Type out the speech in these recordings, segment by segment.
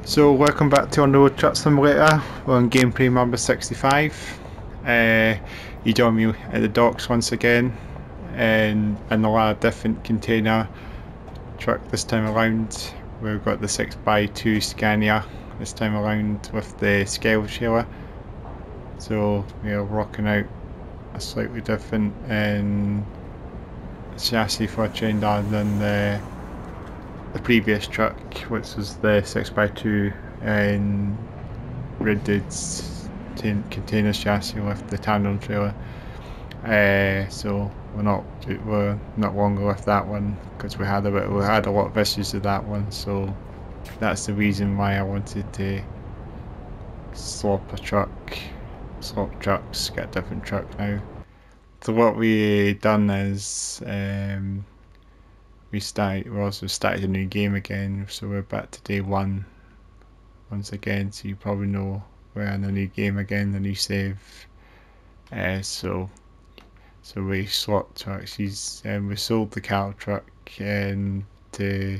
So welcome back to On the Road Truck Simulator. We're on gameplay number 65. You join me at the docks once again, and in a lot of different container truck this time around. We've got the 6x2 Scania this time around with the Skele trailer. So we are rocking out a slightly different chassis for a train rather than the previous truck, which was the 6x2 and rigged container chassis with the tandem trailer. So we're not longer with that one because we had a lot of issues with that one. So that's the reason why I wanted to swap trucks, get a different truck now. So what we done is we also started a new game again, so we're back to day one once again. So you probably know we're in a new game again, the new save. So we swapped trucks. We sold the cattle truck and to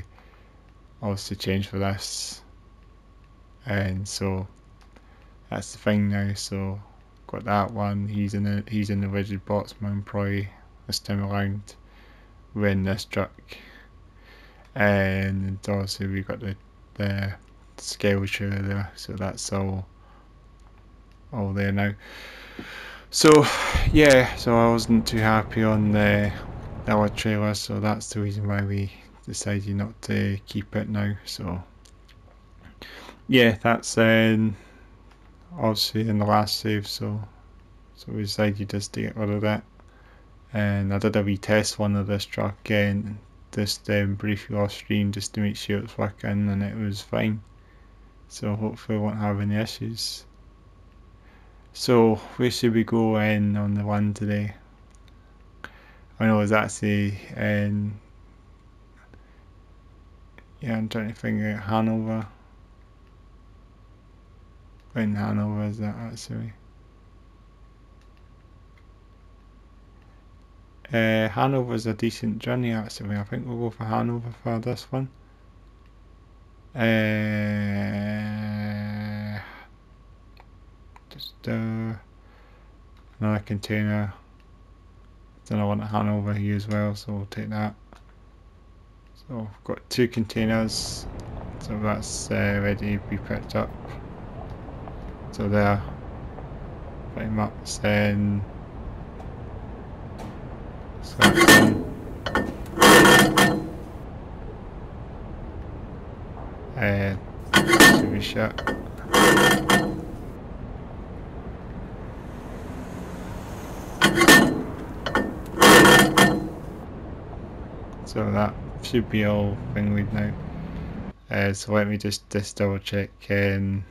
obviously change for this, and so that's the thing now. So got that one. He's in the rigid box, my employee this time around. We're in this truck, and obviously we got the scale trailer there, so that's all there now. So yeah, so I wasn't too happy on the other trailer, so that's the reason why we decided not to keep it now. So yeah, that's obviously in the last save, so we decided just to get rid of that. And I did a wee test one of this truck and just briefly off stream just to make sure it's working, and it was fine. So hopefully we won't have any issues. So where should we go in on the one today? I know it's actually yeah, I'm trying to figure out Hanover. Where in Hanover is that actually? Hanover's a decent journey actually. I think we'll go for Hanover for this one. Just another container. Then I want a Hanover here as well, so we'll take that. So I've got 2 containers, so that's ready to be picked up. So there, pretty much. Then so that's done. Should be shut. So that should be all fingered now. So let me just double check the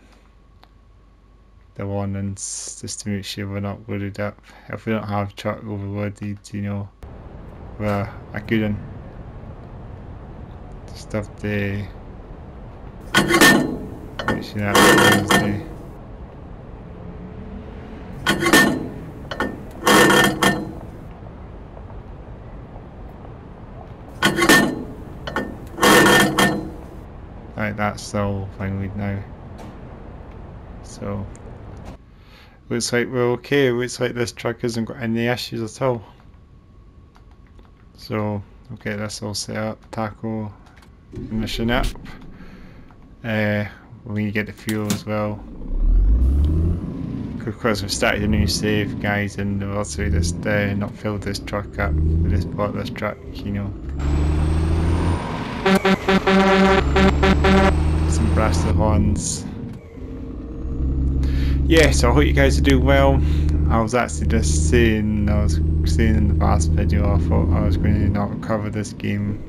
warnings just to make sure we're not loaded up. If we don't have truck overloaded, you know, we're a good one. Just have to make sure that is there. Right, that's all finally now. So looks like we're okay. Looks like this truck hasn't got any issues at all. So okay, that's all set up. Tackle, ignition up. We need to get the fuel as well. Of course, we've started a new save, guys, and we've also just not filled this truck up. We just bought this truck, you know. Some blast the horns. Yeah, so I hope you guys are doing well. I was actually just saying, in the past video, I thought I was going to not cover this game,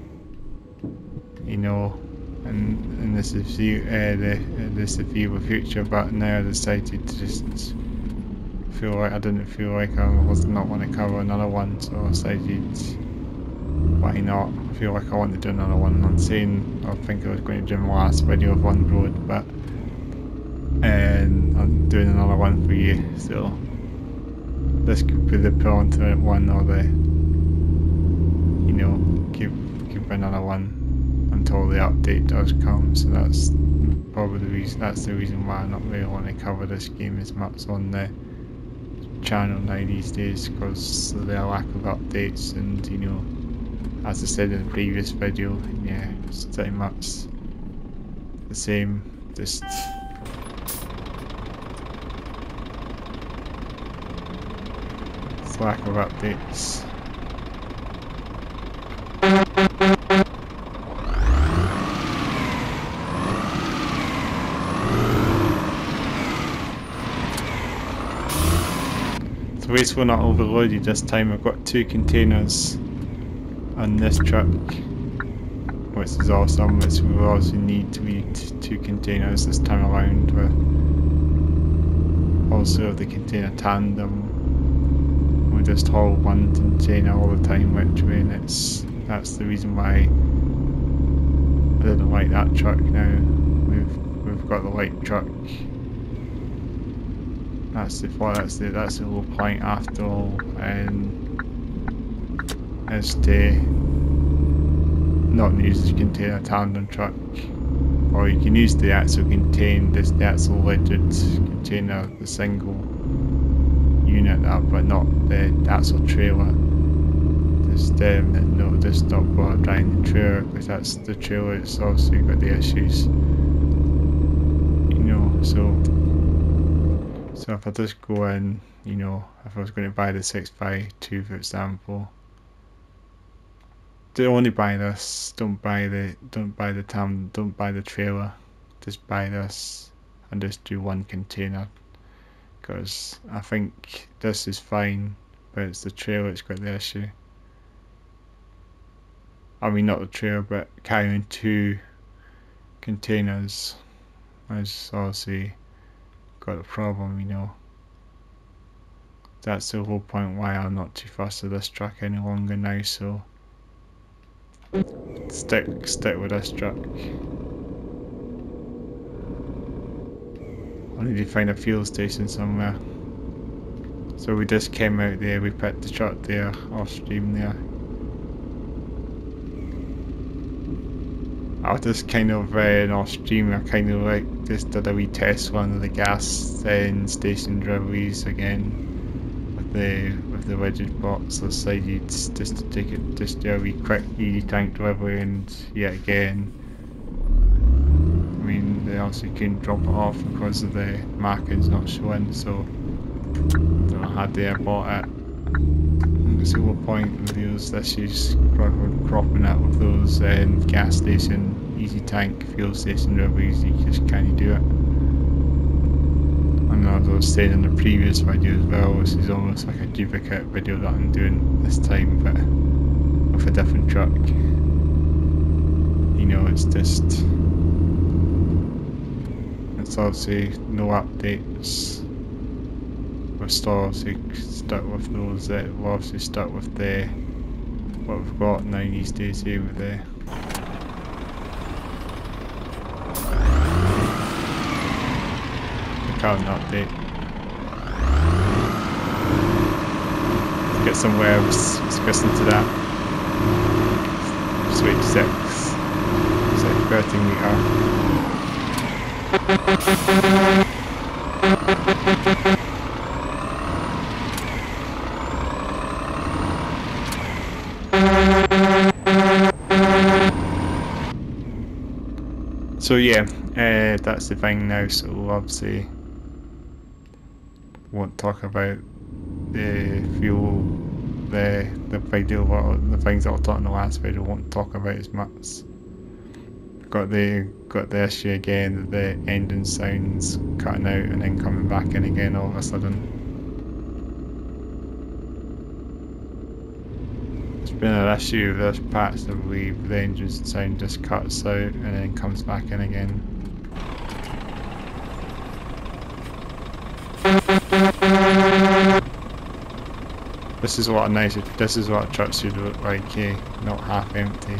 you know, and this is the foreseeable future, but now I decided to just I didn't feel like I was not want to cover another one, so I decided why not. I feel like I want to do another one. I'm saying I think I was going to do my last video of On the Road, but and I'm doing another one for you, so this could be the pull onto it one, or the, you know, keep another one until the update does come. So that's probably the reason. That's the reason why I not really want to cover this game as much on the channel now these days, because of the lack of updates, and you know, as I said in the previous video, yeah, it's pretty much the same, just lack of updates. So wasteful not overloaded this time. I've got 2 containers on this truck, which is awesome, which we also need 2 containers this time around. With also the container tandem, we just haul 1 container all the time, which that's the reason why I didn't like that truck. Now we've got the white truck. That's the whole point after all, is to not use the container tandem truck, or you can use the actual the actual legit container, the single unit, but not the actual trailer. Just just not bother driving the trailer, because that's the trailer. It's also got the issues, you know. So if I just go in, you know, if I was going to buy the 6x2 for example, only buy this. Don't buy the trailer. Just buy this and just do 1 container, because I think this is fine, but it's the trailer that's got the issue. I mean, not the trailer, but carrying 2 containers is obviously got a problem, you know. That's the whole point why I'm not too fussed with this truck any longer now, so stick with this truck. I need to find a fuel station somewhere. So we just came out there, we put the truck there, off stream there. I just kind of off stream, I kind of like just did a wee test one of the gas station deliveries again with the widget box. I decided just to do a wee quick easy tank delivery, and yet again, I mean, they also couldn't drop it off because of the markings not showing, so I had to bought it. There's no point with those issues cropping up with those gas station, easy tank, fuel station deliveries. You just can't do it. And as I was saying in the previous video as well, this is almost like a duplicate video that I'm doing this time, but with a different truck. You know, it's obviously no updates. We're still obviously stuck with those. We're obviously stuck with what we've got now these days here with the current update. Let's get some waves. Let's listen to that. Switch 6. It's like 13 meter. So yeah, that's the thing now. So obviously, won't talk about the fuel, the video, the things that I taught in the last video. Won't talk about as much. Got the issue again that the engine sounds cutting out and then coming back in again all of a sudden. It's been an issue with this patch, I believe. The engine sound just cuts out and then comes back in again. This is what a truck should look like, not half empty.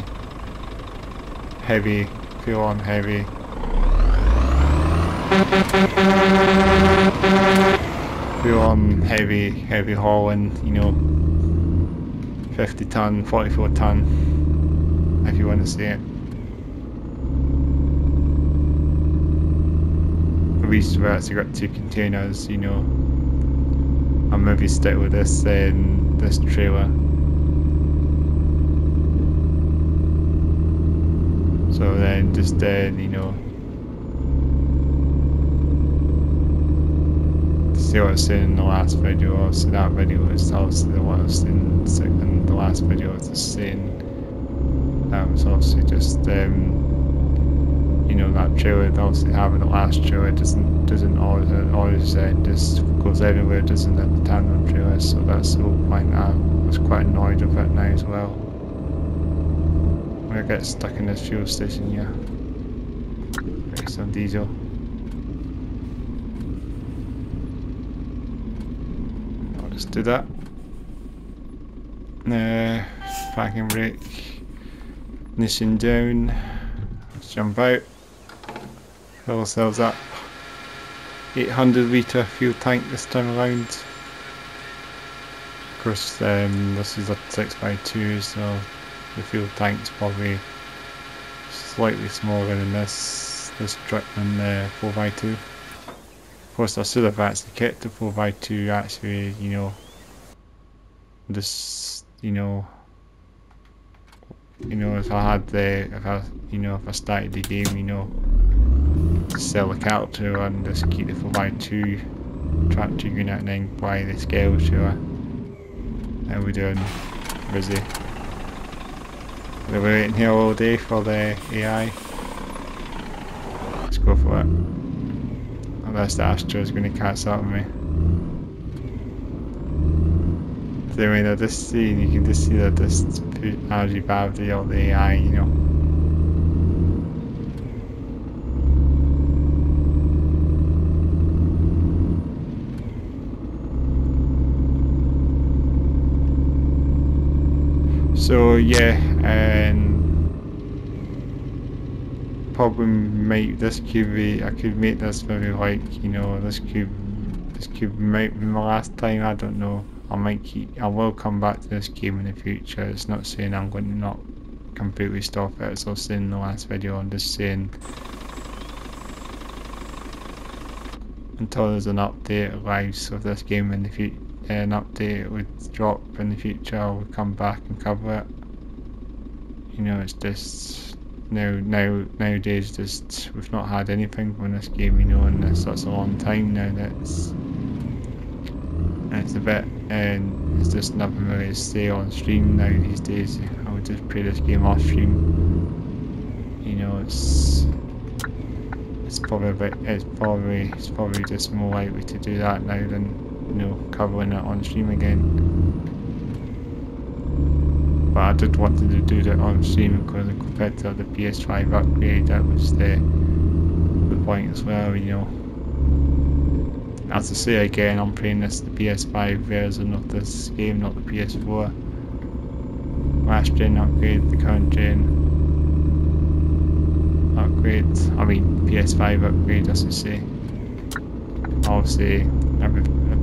Heavy, fuel on heavy. Fuel on heavy hauling, you know, 50 ton, 44 ton, if you want to see it. least we've actually got 2 containers, you know. I'll maybe stick with this trailer. So then just you know, see what I was saying in the last video. Obviously that video is obviously what I was saying in the last video. I was just saying that was obviously just you know, that trailer, obviously having the last trailer doesn't always just goes everywhere, doesn't it, the tandem trailer. So that's the whole point. I was quite annoyed with it now as well. When I get stuck in this fuel station here. Get some diesel. I'll just do that. Parking brake. Ignition down. Let's jump out. Fill ourselves up. 800 litre fuel tank this time around. Of course, this is a 6x2, so the fuel tank's probably slightly smaller than this truck than the 4x2. Of course, I should have actually kept the 4x2 actually, you know, this, you know, if I started the game, you know, sell the character and just keep the 4x2 tractor unit and then buy the Skele trailer. How we doing? Busy. We're waiting here all day for the AI. Let's go for it. Unless the Astro is going to catch up with me. So I mean, you can just see that this energy battery of the AI, you know. So yeah, and probably make this cube. I could make this maybe like, you know, this cube might be my last time. I don't know. I will come back to this game in the future. It's not saying I'm going to not completely stop it. As I was saying in the last video, I'm just saying until there's an update arrives of this game in the future. An update would drop in the future, I would come back and cover it. You know, it's just nowadays just we've not had anything from this game, you know, and such a long time now that it's a bit, and it's just nothing really to say on stream now these days. I would just play this game off stream. You know, it's probably just more likely to do that now than, you know, covering it on stream again. But I did want to do that on stream because compared to the PS5 upgrade, that was the point as well, you know. As I say again, I'm playing the PS5 version of this game, not the PS4. Last gen upgrade, the current gen upgrade, I mean PS5 upgrade, I should say. Obviously,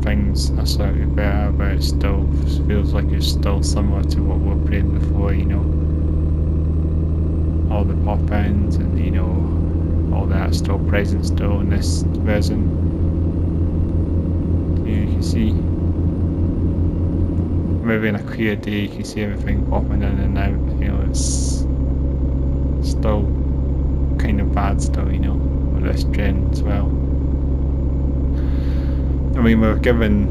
things are slightly better, but it still feels like it's still similar to what we were playing before, you know. All the pop-ins and, you know, all that still present still in this version. You can see, maybe in a clear day you can see everything popping in and out, you know, it's still kind of bad still, you know, with this gen as well. I mean, we're given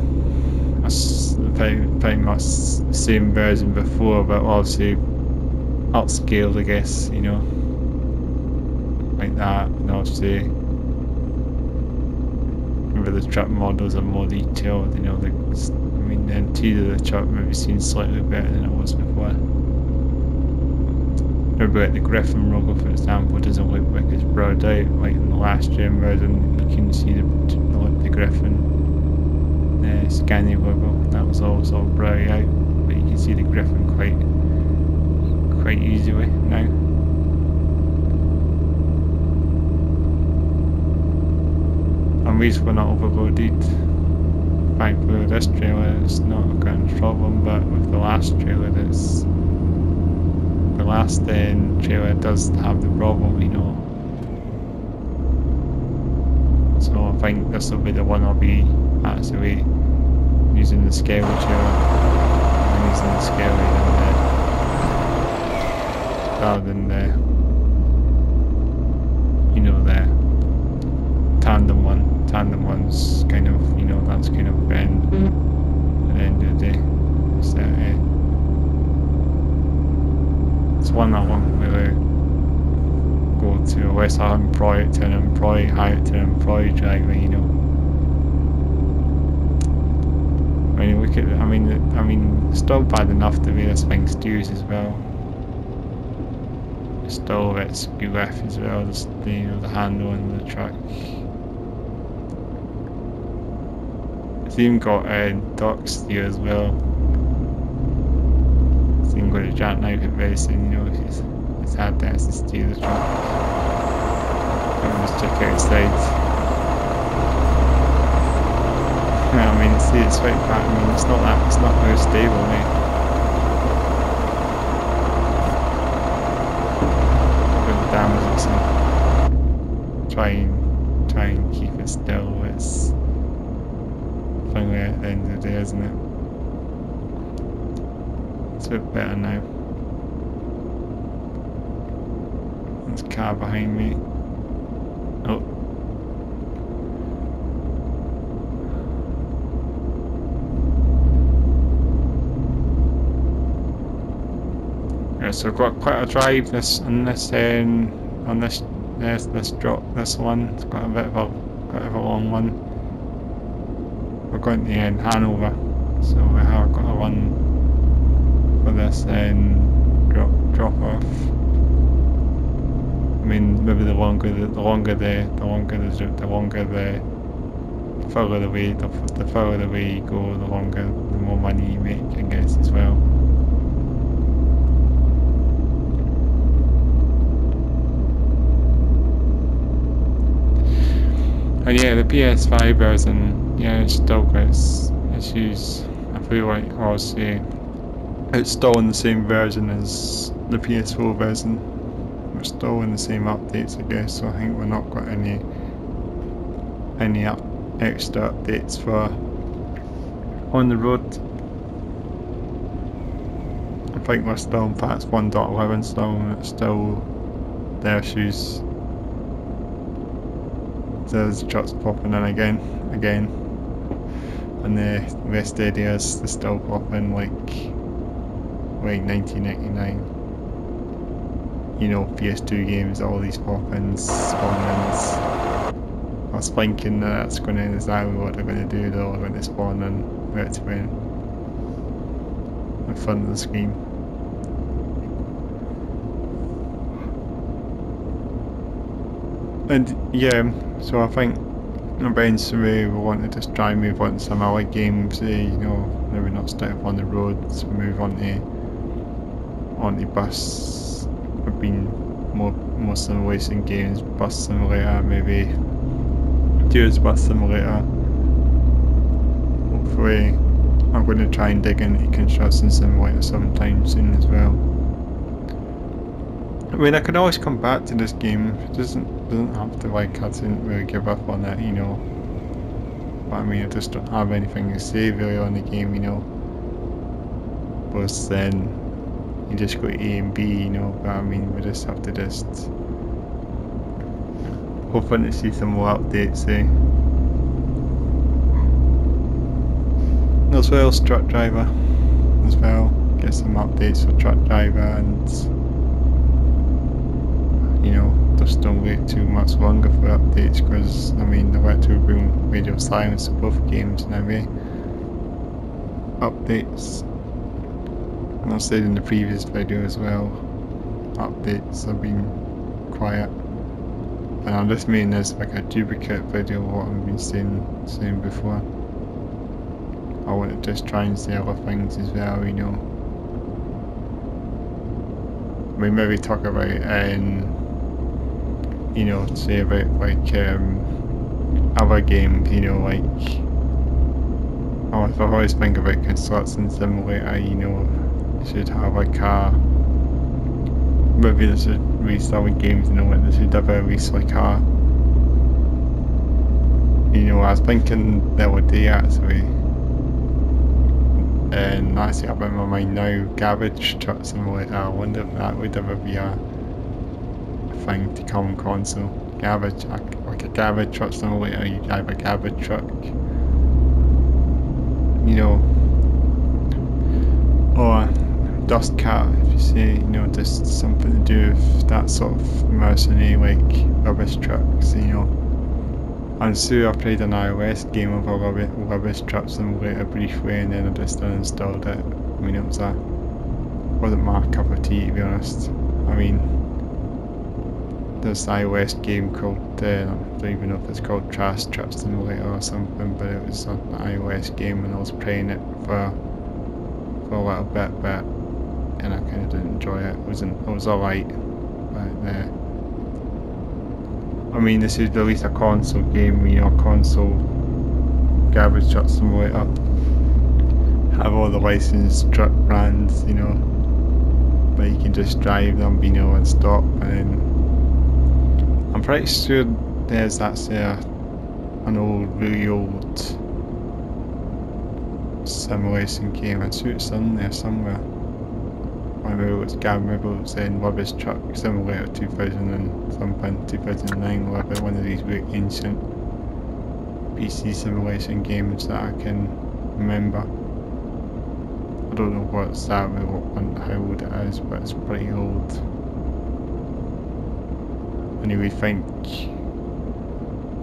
us pretty much the same version before, but obviously upscaled, I guess, you know, like that. And obviously, maybe the truck models are more detailed, you know. I mean, the interior of the truck maybe seems slightly better than it was before. Maybe like the Griffin logo, for example, doesn't look like it's blurred out like in the last gen version. You can see the Griffin. Scania logo, that was all sort of blurry out, but you can see the Griffin quite easily now. At least we're not overloaded. Thankfully with this trailer it's not a kind of problem, but with the last trailer trailer does have the problem, you know. So I think this will be the one I'll be actually using the Skele chair. I'm using the Skele rather than the, you know, the tandem one. Tandem one's kind of, you know, that's kind of at the end of the day. It's, it's one I won't really go to unless I employ it to an employee, hire it to an employee driver, you know. I mean, look at, I mean, it's still bad enough the way this thing steers as well. It's still a bit skew left as well, just the, you know, the handle on the truck. It's even got dock steer as well. It's even got a jackknife at racing, you know, it's hard to steer the truck. Let's check outside. I mean, see, it's right back. I mean, it's not very stable, mate. With the damage it's in. Try and keep it still. It's finally at the end of the day, isn't it? It's a bit better now. There's a car behind me. Oh. Yeah, so I've got quite a drive on this drop. This one, it's got a bit of a long one. We're going to Hanover, so we have got a run for this drop off. I mean, maybe the further the way you go, the more money you make, I guess, as well. And yeah, the PS5 version, yeah, it's still got its issues. I feel like, obviously, it's still in the same version as the PS4 version. We're still in the same updates, I guess, so I think we're not got any extra updates for on the road. I think we're still in patch 1.11 still, and it's still the issues. There's trucks popping in again, and the rest areas they still pop in like 1999. You know, PS2 games, all these pop-ins, spawn-ins. I was thinking that that's going to exactly what they're going to do. They're going to spawn in right in front of the screen. And yeah, so I think eventually we want to just try and move on to some other games, you know, maybe not start up on the roads, move on to bus. I've been more simulation games, bus simulator, maybe Gears Bus Simulator. Hopefully I'm going to try and dig into construction simulator sometime soon as well. I mean, I could always come back to this game. It doesn't have to, like, I didn't really give up on it, you know. But I mean, I just don't have anything to say really on the game, you know. But then you just go A and B, you know. But I mean, we just have to hoping to see some more updates, as well as truck driver as well. Get some updates for truck driver, and you know, just don't wait too much longer for updates, because I mean, the wet to bring radio silence to both games now, updates. And I said in the previous video as well, updates have been quiet. And I'm just making this like a duplicate video of what I've been saying before. I want to just try and say other things as well, you know. We maybe talk about you know, say about like other games, you know, like I always think about construction simulator, you know, should have a car. Maybe they should release other games, you know, like they should have a release a car. know, I was thinking the other day actually, and actually up in my mind now, garbage truck simulator. I wonder if that would ever be a thing to come on console. Garbage, like a garbage truck simulator. You drive a garbage truck. You know, or dust cart, if you say, you know, just something to do with that sort of mercenary, like rubbish trucks, you know. I'm sure I played an iOS game of a rubbish truck simulator briefly, and then I just uninstalled it. I mean, wasn't my cup of tea, to be honest. I mean, there's an iOS game called, I don't even know if it's called Trash Truck Simulator or something, but it was an iOS game, and I was playing it for a little bit, and I kind of didn't enjoy it. It was alright, but I mean, this is at least a console game, you know, a console garbage truck simulator. Have all the licensed truck brands, you know, but you can just drive them, you know, and stop. And I'm pretty sure there's actually an really old simulation game. I'm sure it's in there somewhere. Maybe it was in Rubbish Truck Simulator 2000 and something, 2009, whatever, one of these really ancient PC simulation games that I can remember. I don't know what's that, how old it is, but it's pretty old. And you would think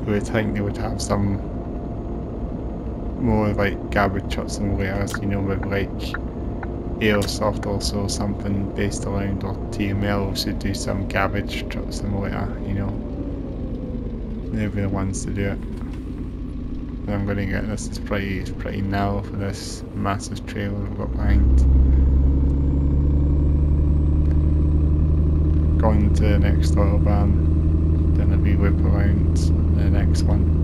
they would have some more like garbage truck simulators, you know, with like Airsoft also, something based around, or TML should do some garbage truck simulator, you know. They'll be the ones to do it. And I'm gonna get this, it's pretty narrow for this massive trailer we've got behind. Going to the next autobahn, then a wee whip around the next one.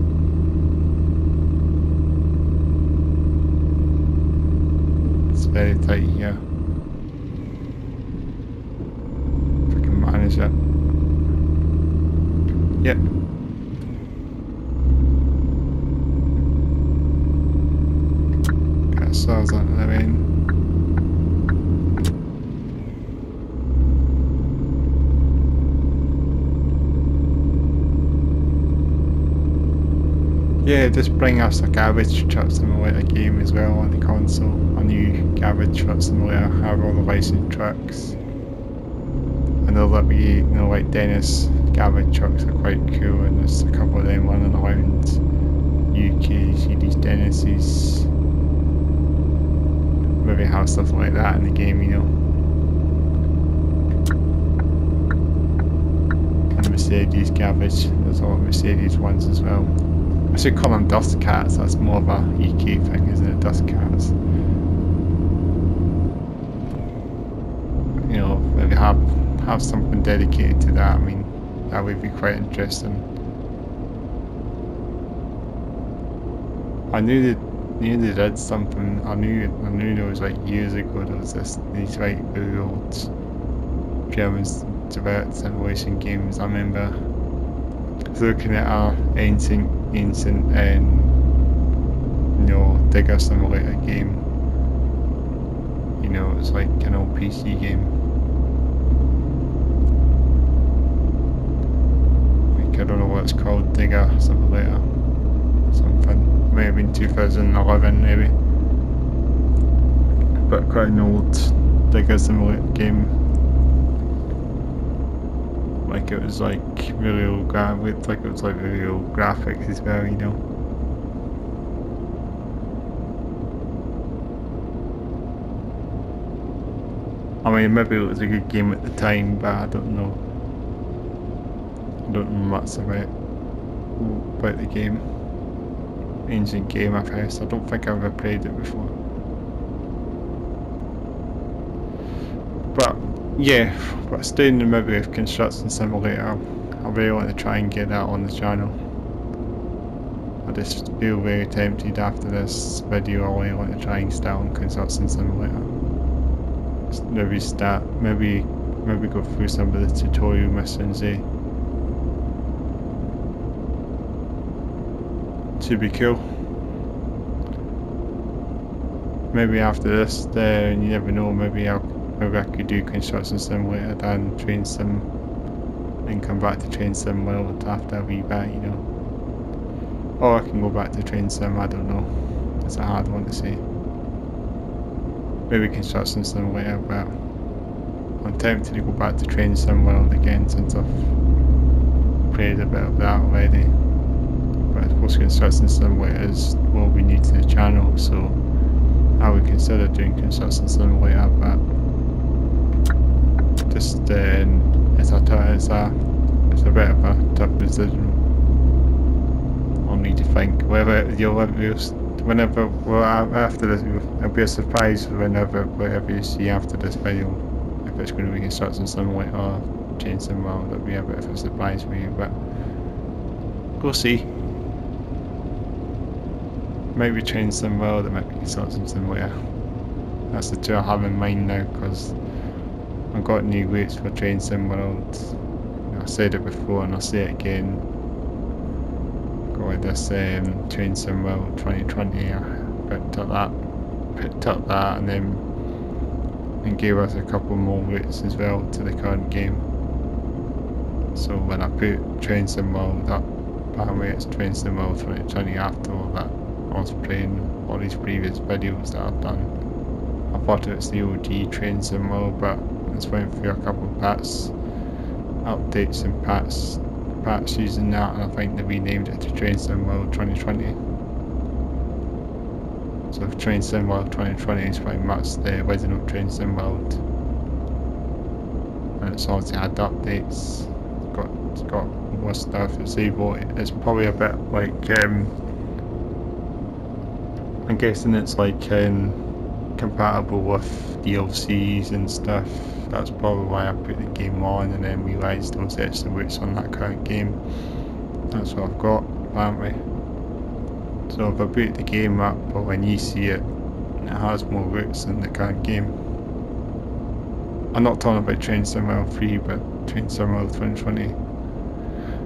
Very tight here. If I can manage it. Yep. Got ourselves onto the rain. Yeah, just bring us a garbage truck simulator game as well on the console. A new garbage truck simulator, have all the licensed trucks. And they'll let me, you know, like Dennis garbage trucks are quite cool, and there's a couple of them running around UK, see these Dennis's. Maybe have stuff like that in the game, you know. And Mercedes garbage, there's all Mercedes ones as well. I should call them dust cats, that's more of a UK thing, isn't it? Dust cats. You know, maybe have something dedicated to that. I mean, that would be quite interesting. I knew they did something. I knew there was like years ago there was these like really old German developed simulation games. I remember looking at our ancient you know, digger simulator game. You know, it's like an old PC game. Like, I don't know what it's called, digger simulator. Something. May have been 2011 maybe. But quite an old digger simulator game. Like it was like really old really old graphics as well, you know. I mean, maybe it was a good game at the time, but I don't know. I don't know much about the game. Ancient game, I guess. I don't think I've ever played it before. But yeah, but staying in the movie of Construction Simulator, I really want to try and get that on the channel. I just feel very tempted after this video. I really want to try and start on Construction Simulator. Maybe go through some of the tutorial missions, Should be cool. Maybe after this, you never know. Maybe I could do construction simulator, then train sim, and come back to train sim world after a wee bit, you know. Or I can go back to train sim. I don't know. It's a hard one to say. Maybe construction simulator, but I'm tempted to go back to train sim world again since I've played a bit of that already. But I suppose construction simulator is what we need to the channel, so I would consider doing construction simulator, but just it's a bit of a tough decision. I'll need to think whether whenever, well, after this, it'll be a surprise whatever you see after this video. If it's going to be construction simulator or train sim world, it'll be a bit of a surprise for you, but we'll see. Maybe train sim world, it might be construction simulator. That's the two I have in mind now, because I've got new routes for train sim world. I said it before and I'll say it again. Got this train sim world 2020. I picked up that and then gave us a couple more routes as well to the current game. So when I put train sim world up, by the way, it's train sim world 2020 after all that. I was playing all these previous videos that I've done. I thought it was the OG train sim world, but it's went through a couple of updates and patches using that, and I think they renamed it to train sim world 2020. So train sim world 2020 is pretty much the original train sim world, and it's obviously had updates. It's got more stuff. It's probably a bit like I'm guessing it's like compatible with DLCs and stuff. That's probably why I put the game on and then realised those extra routes on that current game. That's what I've got, apparently. So if I boot the game up, or when you see it, it has more routes than the current game. I'm not talking about Train Sim World 3, but Train Sim World 2020.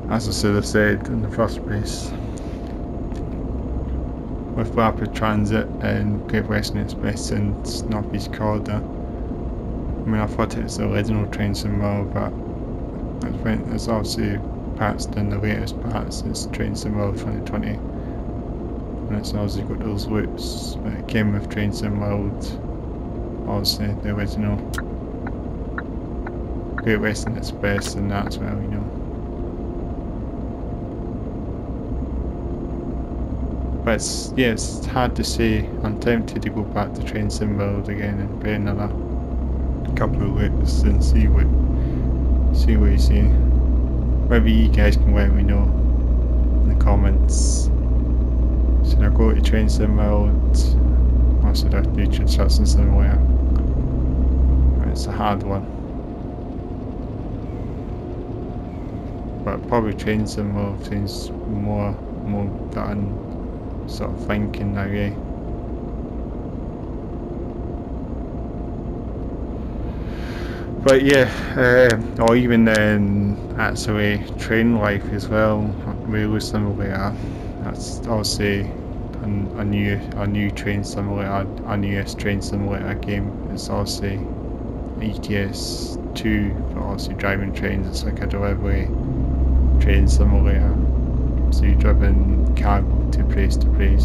As I should have said in the first place. With rapid transit and Great Western Express and North East Corridor. I mean, I thought it was the original Train Sim World, but it's obviously patched in the latest parts. It's Train Sim World 2020, and it's obviously got those routes. But it came with Train Sim World, obviously the original Great Western Express and that as well, you know. But it's hard to say. I'm tempted to go back to Train Sim World again and play another couple of routes and see what you see. Maybe you guys can let me know in the comments. Should I go to Train Sim World or should I do construction simulator? It's a hard one. But probably Train Sim World seems more that I'm sort of thinking now, eh? But yeah, or even then actually Train Life as well, Railway Simulator. That's obviously a new train simulator, a newest train simulator game. It's obviously ETS2, but obviously driving trains. It's like a delivery train simulator. So you're driving cargo to place,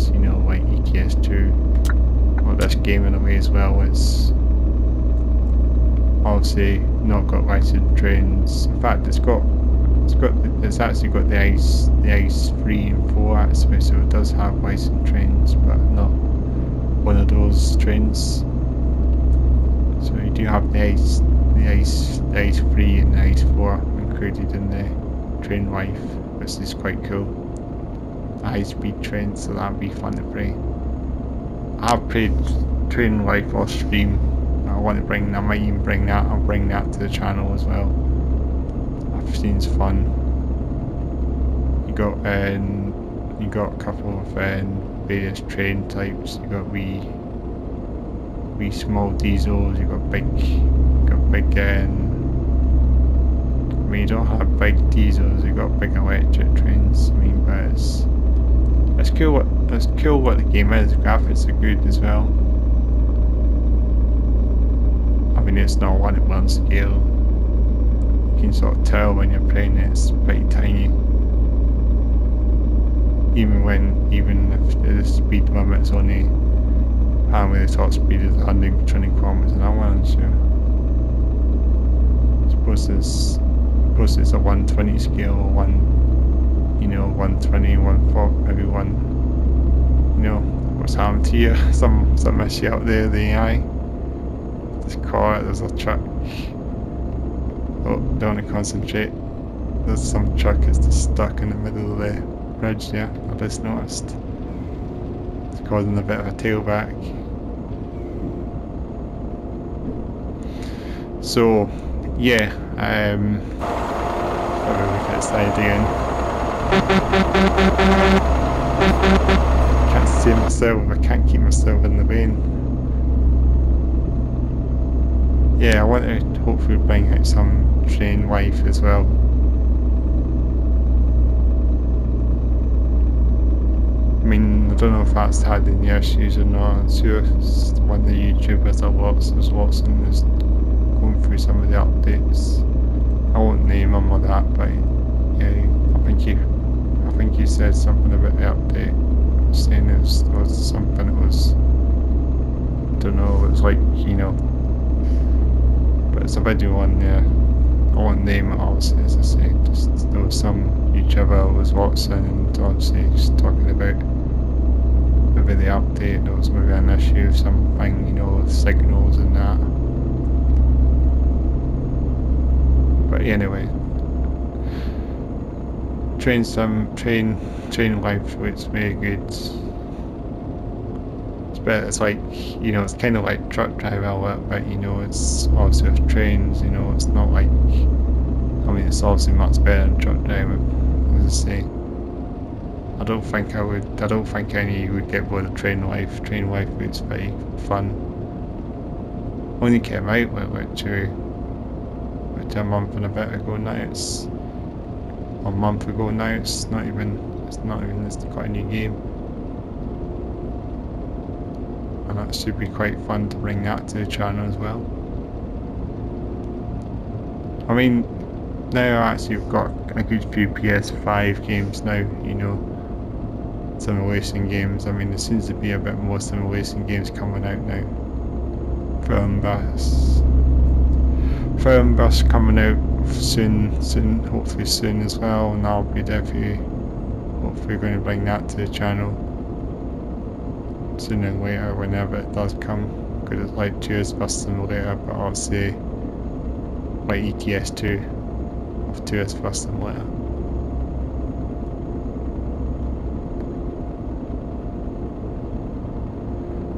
you know, like ETS2. Well, this game in a way as well. It's obviously not got licensed trains. In fact, it's actually got the ice 3 and 4 actually, so it does have licensed trains, but not one of those trains. So you do have the ice 3 and the ice 4 included in the Train Life, which is quite cool. A high-speed train, so that'd be fun to play. I've played Train Life off stream. I might even bring that. I'll bring that to the channel as well. I've seen it's fun. You got a couple of various train types. You got wee small diesels. You got big. I mean, you don't have big diesels. You got big electric trains. I mean, but it's cool cool. It's cool what the game is. The graphics are good as well. I mean, it's not 1:1 scale. You can sort of tell when you're playing it. It's pretty tiny. Even if the speed limit's only apparently the top speed is 120 kilometers an hour, so I suppose it's a 120 scale, or 120, 140, maybe what's happened to you? Some issue out there, the AI. Just caught it, there's a truck. Oh, don't want to concentrate. There's some truck that's just stuck in the middle of the bridge there, I just noticed. It's causing a bit of a tailback. So, yeah, let me look at this side again. Can't see myself, I can't keep myself in the vein. Yeah, I want to hopefully bring out some train life as well. I mean, I don't know if that's had any issues or not. I'm sure it's one of the YouTubers I watch, there's Watson, is going through some of the updates. I won't name him or that, but yeah, I think he said something about the update, saying it was something that was, I don't know, it was like, but it's a video on there. I won't name it obviously, as I say, just there was some YouTuber I was watching and obviously just talking about maybe the update, there was maybe an issue with something, with signals and that. But anyway, train life looks very good. It's like, it's kind of like truck driver a little bit, it's obviously with trains, it's not like, I mean, it's obviously much better than truck driver, as I say. I don't think any would get bored of train life. Train life looks very fun. Only came out literally a month and a bit ago now. It's a month ago now. It's not even quite a new game. And that should be quite fun to bring that to the channel as well. I mean, now actually we've got a good few PS5 games now, simulation games. I mean, there seems to be a bit more simulation games coming out now. Firm Bus coming out soon, hopefully soon as well, and I'll be definitely, hopefully going to bring that to the channel sooner than later, whenever it does come, because it's like Tourist Bus Simulator, but obviously like ETS2 of Tourist Bus Simulator.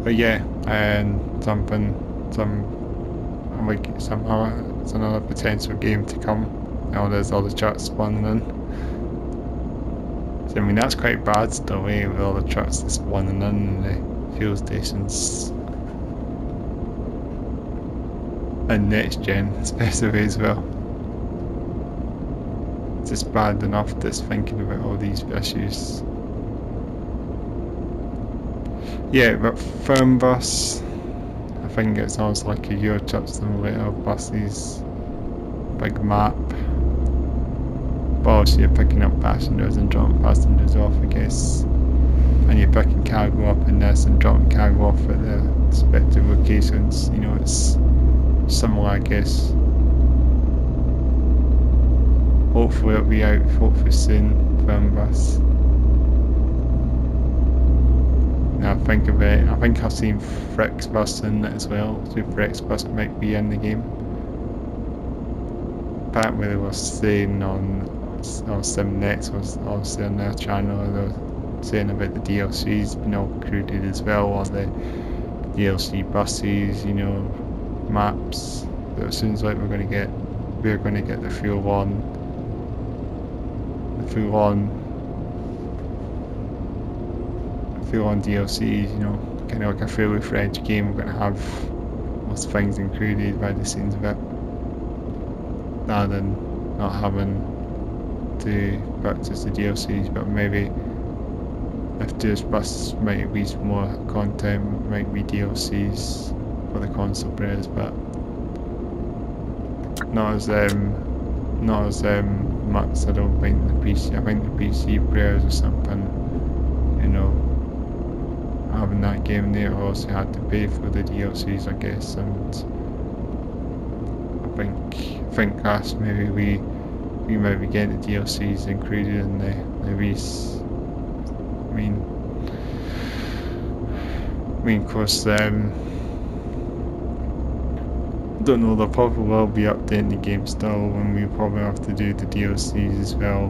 But yeah, and it's another potential game to come. Now there's all the trucks spawning in. So, I mean, that's quite bad still, with all the trucks that's spawning in and the fuel stations. And next gen, especially as well. It's just bad enough just thinking about all these issues. Yeah, but Firm Bus, I think it's almost like a Euro Truck Simulator, buses, big map. But obviously you're picking up passengers and dropping passengers off, I guess. And you're picking cargo up in this and dropping cargo off at the respective locations. It's similar, I guess. Hopefully it'll be out, hopefully soon, Firm Bus. Now I think of it, I think I've seen Frick's Bus in it as well, so Frick's Bus might be in the game. Apparently they were saying on SimNet was obviously on their channel, they were saying about the DLCs being all included as well, on the DLC buses, maps. So it seems like we're going to get the full on DLCs, kind of like a fully fledged game. We're going to have most things included by the scenes of it, rather than not having to purchase the DLCs, but maybe if Tours Bus might release more content, might be DLCs for the console players, but not as much. I don't think the PC. I think the PC players or something, you know, having that game there also had to pay for the DLCs, I guess, and I think that's maybe we might be getting the DLCs included in the release. I mean, of course, don't know, they'll probably will be updating the game still, and we probably have to do the DLCs as well,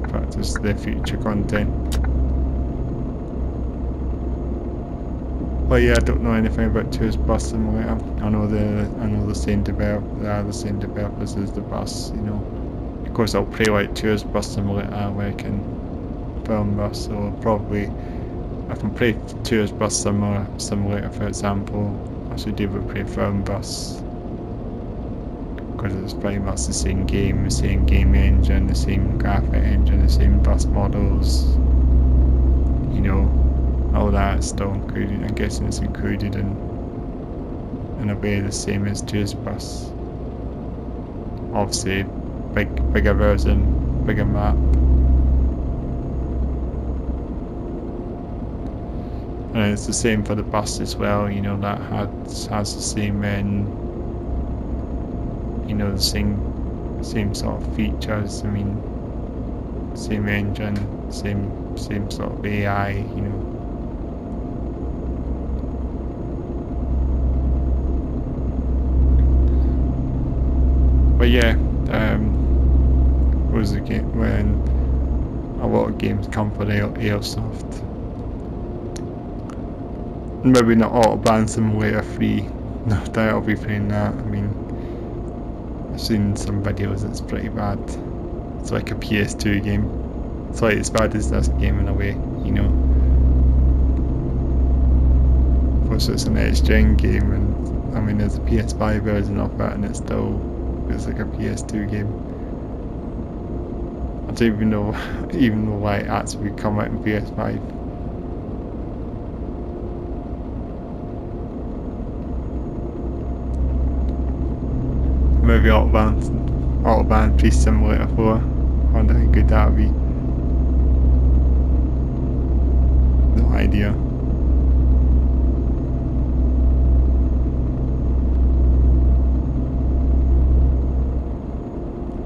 practice the future content. But yeah, I don't know anything about Tours Bus Simulator. I know the same developers as the bus, you know. Of course, I'll play like Tours Bus Simulator where I can film bus, so probably I can play Tours Bus Simulator, for example. I should able to play Film Bus, because it's pretty much the same game engine, the same graphic engine, the same bus models, you know, all that is still included. I'm guessing it's included in a way the same as Tours Bus. Obviously, bigger version, bigger map. And it's the same for the bus as well, you know, that has the same, you know, the same sort of features. I mean, same engine, same sort of AI, you know. But yeah, was the game when a lot of games come for Airsoft. Maybe not Autobahn Simulator 3. No doubt I'll be playing that. I mean, I've seen some videos, it's pretty bad. It's like a PS2 game. It's like as bad as this game in a way, you know. Of course it's an next-gen game, and I mean there's a PS5 version of it, and it's still like a PS2 game. I don't even know why it actually come out in PS5. Maybe Autobahn 3 Simulator 4. I wonder how good that would be. No idea.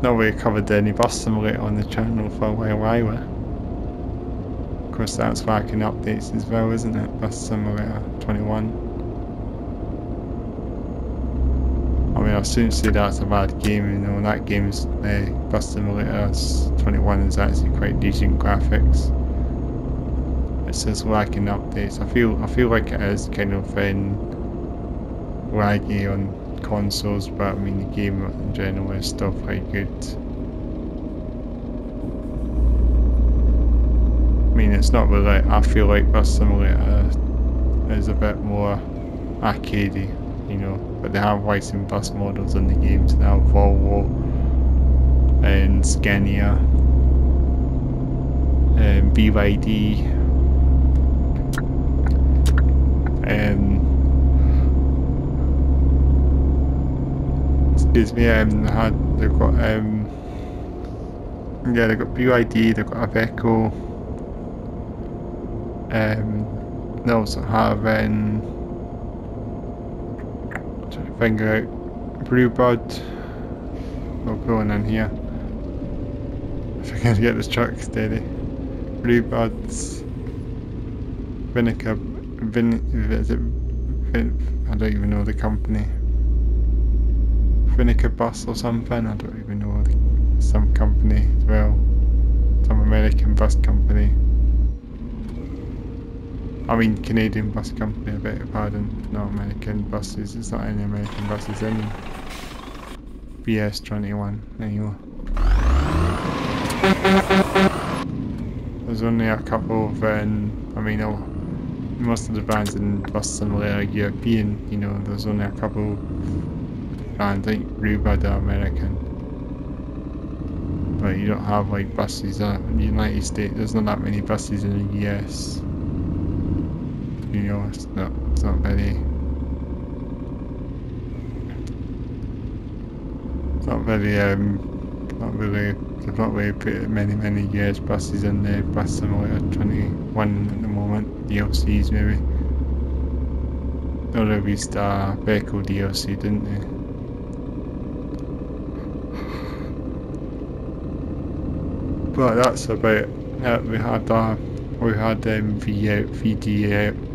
Not really covered any bus simulator on the channel for a while either. Of course that's lacking updates as well, isn't it? Bus Simulator 21. I mean, I've soon say that's a bad game, you know. That game's Bus Simulator 21 is actually quite decent graphics. It's just lacking updates. I feel like it is kind of laggy on consoles, but I mean the game in general is still quite good. I mean, it's not really. I feel like Bus Simulator is a bit more arcadey, you know. But they have licensed bus models in the games now, Volvo and Scania and BYD and excuse me, they've got yeah, they've got BYD, they've got Iveco, they also have trying to figure out Bluebird. We'll go on in here if I can get this truck steady. Bluebird's Vinica, I don't even know the company. Vinica Bus or something, I don't even know. Some company as well, some American bus company. I mean Canadian bus company, I beg your pardon, not American buses. It's not any American buses in BS21, there you are. There's only a couple of, I mean, most of the brands in Bus Simulator are European, you know. There's only a couple brands, I think Bluebird are American. Well, you don't have like buses in the United States. There's not that many buses in the US. You know, it's not very. They've not really put many US buses in the Bus Simulator 21 at the moment. DLCs maybe. They released a vehicle DLC, didn't they? But that's about it. We had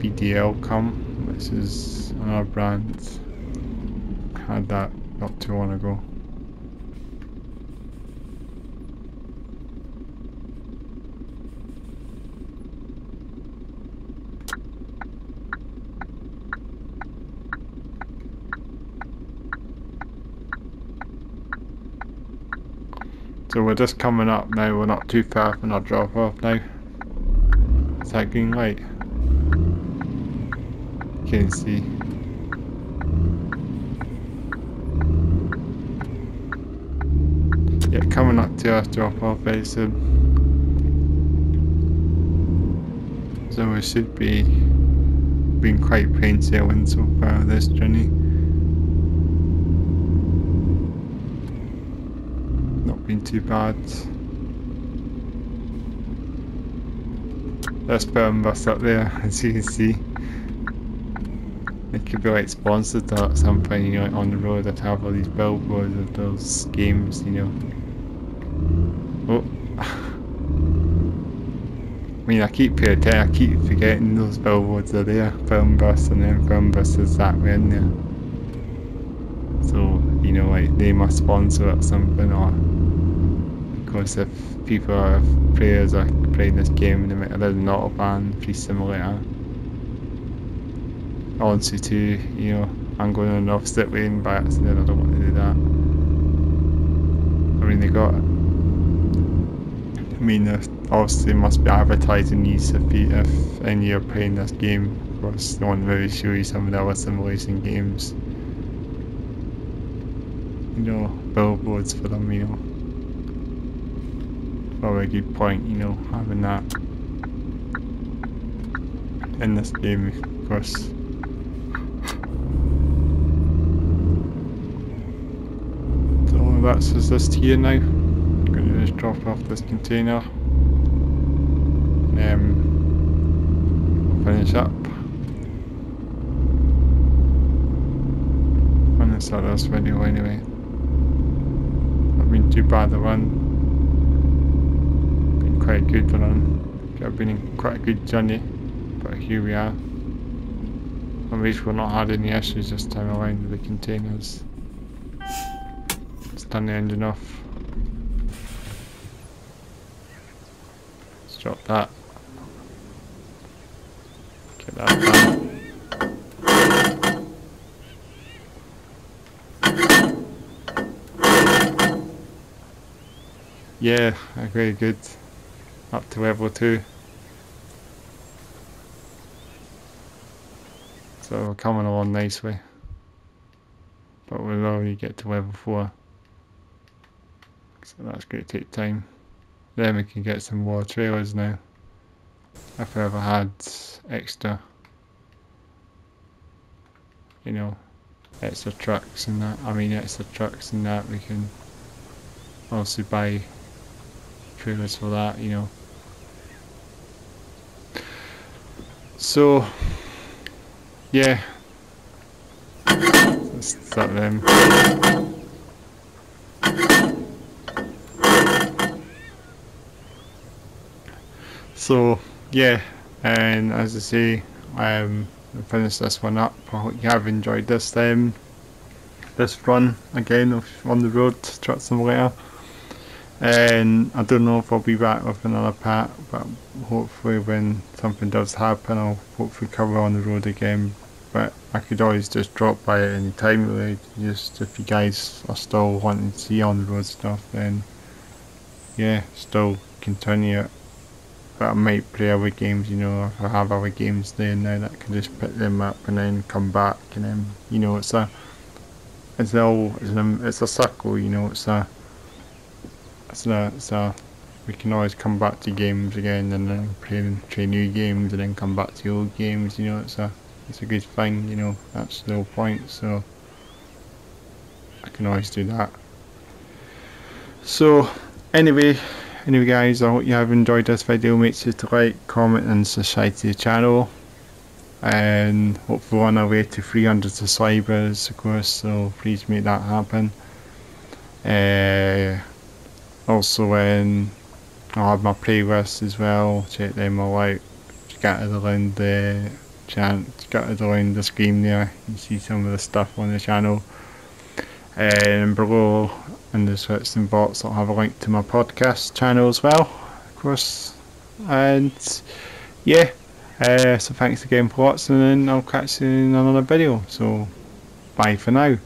VDL come, which is another brand. Had that not too long ago. So we're just coming up now, we're not too far from our drop off now. Is that green light? You can see. Yeah, coming up to our drop off very soon. So we should be being quite plain sailing so far this journey. Been too bad. There's Burn Bus up there, as you can see. It could be like sponsored at some point, you know, on the road. That have all these billboards of those games, you know. Oh, I mean, I keep forgetting those billboards are there. Burn Bus, and then Burn Bus is that way in there. So, you know, like they must sponsor it or something, or because if players are playing this game, they might have an autobahn free simulator. Also too, you know, I'm going on an opposite lane by accident, I don't want to do that. I mean, obviously must be advertising these if any are playing this game. Of course, they want to maybe show you some of the other simulation games. You know, billboards for them, you know. Probably a good point, you know, having that in this game, of course. So that's just here now. I'm going to just drop off this container and finish up. Finish out this video anyway. Not been too bad a run. Quite a good run. I've been in quite a good journey, but here we are. At least we've not had any issues this time around with the containers. Let's turn the engine off. Let's drop that. Get that done. Yeah, very good. Up to level 2. So we're coming along nicely. But we'll already get to level 4. So that's going to take time. Then we can get some more trailers now. If we ever had extra, you know, extra trucks and that. We can also buy trailers for that, you know. So yeah, let's start them. So yeah, and as I say, I'll finish this one up. I hope you have enjoyed this run again on the road truck simulator. And I don't know if I'll be back with another part, but hopefully when something does happen, I'll hopefully cover on the road again. But I could always just drop by at any time, really. Just if you guys are still wanting to see on the road stuff, then yeah, still continue it. But I might play other games, you know, if I have other games there and now that I can just pick them up and then come back, and then, you know, it's a circle, you know, so we can always come back to games again and then try new games and then come back to old games. You know, it's a good thing. You know, that's the whole point. So I can always do that. So anyway guys, I hope you have enjoyed this video. Make sure to like, comment and subscribe to the channel, and hopefully on our way to 300 subscribers, of course, so please make that happen. Also I'll have my playlists as well, check them all out, scattered around the screen there. You can see some of the stuff on the channel, and below in the description box I'll have a link to my podcast channel as well, of course. And yeah, so thanks again for watching, and I'll catch you in another video. So bye for now.